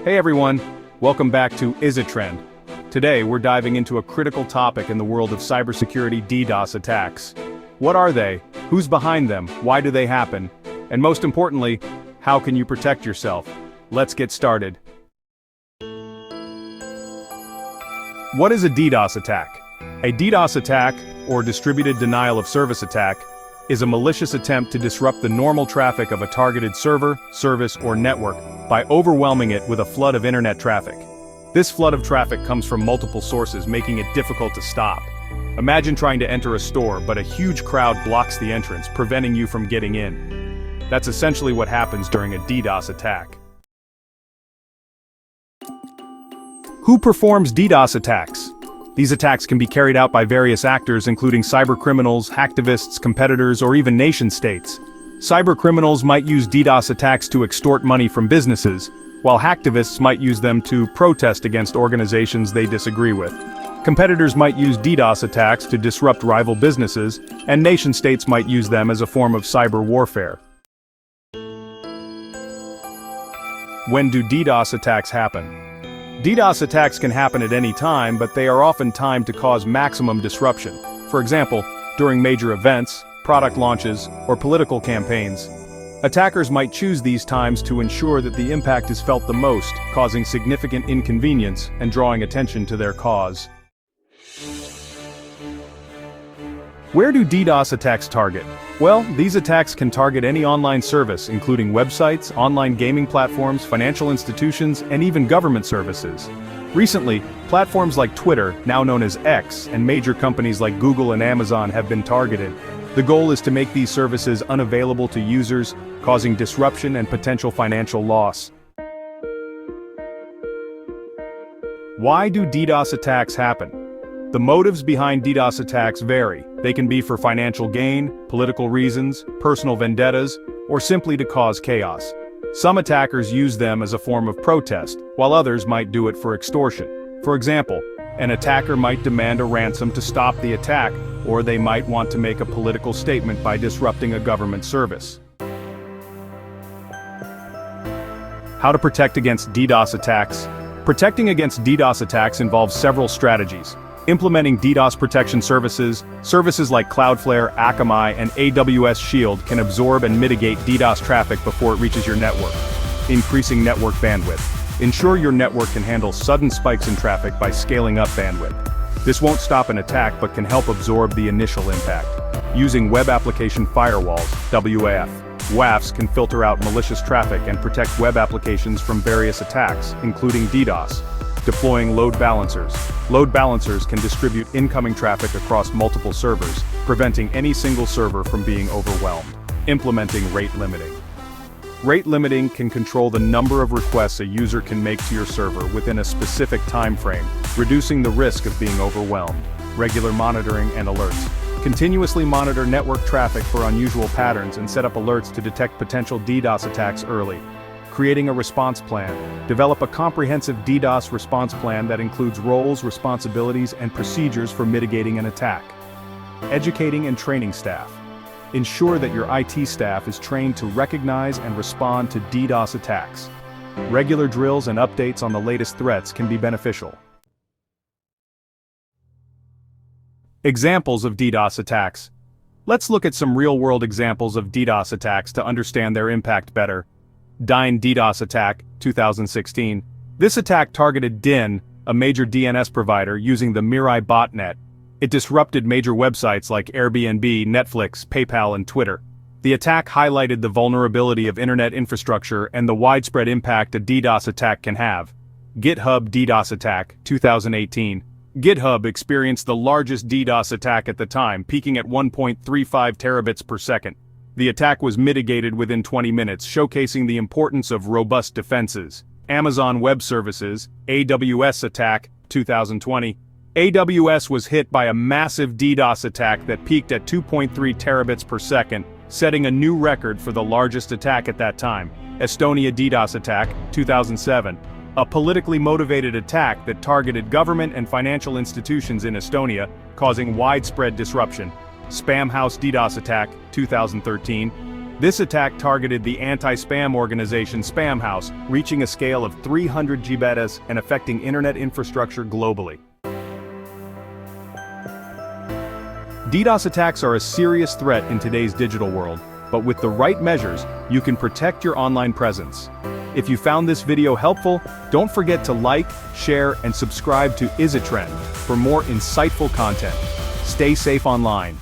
Hey everyone, welcome back to Is It Trend. Today we're diving into a critical topic in the world of cybersecurity: DDoS attacks. What are they? Who's behind them? Why do they happen? And most importantly, how can you protect yourself? Let's get started. What is a DDoS attack? A DDoS attack, or distributed denial of service attack, is a malicious attempt to disrupt the normal traffic of a targeted server, service, or network by overwhelming it with a flood of internet traffic. This flood of traffic comes from multiple sources, making it difficult to stop. Imagine trying to enter a store, but a huge crowd blocks the entrance, preventing you from getting in. That's essentially what happens during a DDoS attack. Who performs DDoS attacks? These attacks can be carried out by various actors, including cybercriminals, hacktivists, competitors, or even nation-states. Cybercriminals might use DDoS attacks to extort money from businesses, while hacktivists might use them to protest against organizations they disagree with. Competitors might use DDoS attacks to disrupt rival businesses, and nation-states might use them as a form of cyber warfare. When do DDoS attacks happen? DDoS attacks can happen at any time, but they are often timed to cause maximum disruption. For example, during major events, product launches, or political campaigns. Attackers might choose these times to ensure that the impact is felt the most, causing significant inconvenience and drawing attention to their cause. Where do DDoS attacks target? Well, these attacks can target any online service, including websites, online gaming platforms, financial institutions, and even government services. Recently, platforms like Twitter, now known as X, and major companies like Google and Amazon have been targeted. The goal is to make these services unavailable to users, causing disruption and potential financial loss. Why do DDoS attacks happen? The motives behind DDoS attacks vary. They can be for financial gain, political reasons, personal vendettas, or simply to cause chaos. Some attackers use them as a form of protest, while others might do it for extortion. For example, an attacker might demand a ransom to stop the attack, or they might want to make a political statement by disrupting a government service. How to protect against DDoS attacks? Protecting against DDoS attacks involves several strategies. Implementing DDoS protection services like Cloudflare, Akamai, and AWS Shield can absorb and mitigate DDoS traffic before it reaches your network. Increasing network bandwidth. Ensure your network can handle sudden spikes in traffic by scaling up bandwidth. This won't stop an attack but can help absorb the initial impact. Using web application firewalls, WAF. WAFs can filter out malicious traffic and protect web applications from various attacks, including DDoS. Deploying load balancers. Load balancers can distribute incoming traffic across multiple servers, preventing any single server from being overwhelmed. Implementing rate limiting. Rate limiting can control the number of requests a user can make to your server within a specific time frame, reducing the risk of being overwhelmed. Regular monitoring and alerts. Continuously monitor network traffic for unusual patterns and set up alerts to detect potential DDoS attacks early. Creating a response plan. Develop a comprehensive DDoS response plan that includes roles, responsibilities, and procedures for mitigating an attack. Educating and training staff. Ensure that your IT staff is trained to recognize and respond to DDoS attacks. Regular drills and updates on the latest threats can be beneficial. Examples of DDoS attacks. Let's look at some real-world examples of DDoS attacks to understand their impact better. Dyn DDoS attack, 2016. This attack targeted Dyn, a major DNS provider, using the Mirai botnet. It disrupted major websites like Airbnb, Netflix, PayPal, and Twitter. The attack highlighted the vulnerability of internet infrastructure and the widespread impact a DDoS attack can have. GitHub DDoS attack, 2018. GitHub experienced the largest DDoS attack at the time, peaking at 1.35 terabits per second. The attack was mitigated within 20 minutes, showcasing the importance of robust defenses. Amazon Web Services, AWS attack, 2020. AWS was hit by a massive DDoS attack that peaked at 2.3 terabits per second, setting a new record for the largest attack at that time. Estonia DDoS attack, 2007. A politically motivated attack that targeted government and financial institutions in Estonia, causing widespread disruption. Spamhaus DDoS attack, 2013. This attack targeted the anti-spam organization Spamhaus, reaching a scale of 300 gigabytes and affecting internet infrastructure globally. DDoS attacks are a serious threat in today's digital world, but with the right measures, you can protect your online presence. If you found this video helpful, don't forget to like, share, and subscribe to Is a Trend for more insightful content. Stay safe online.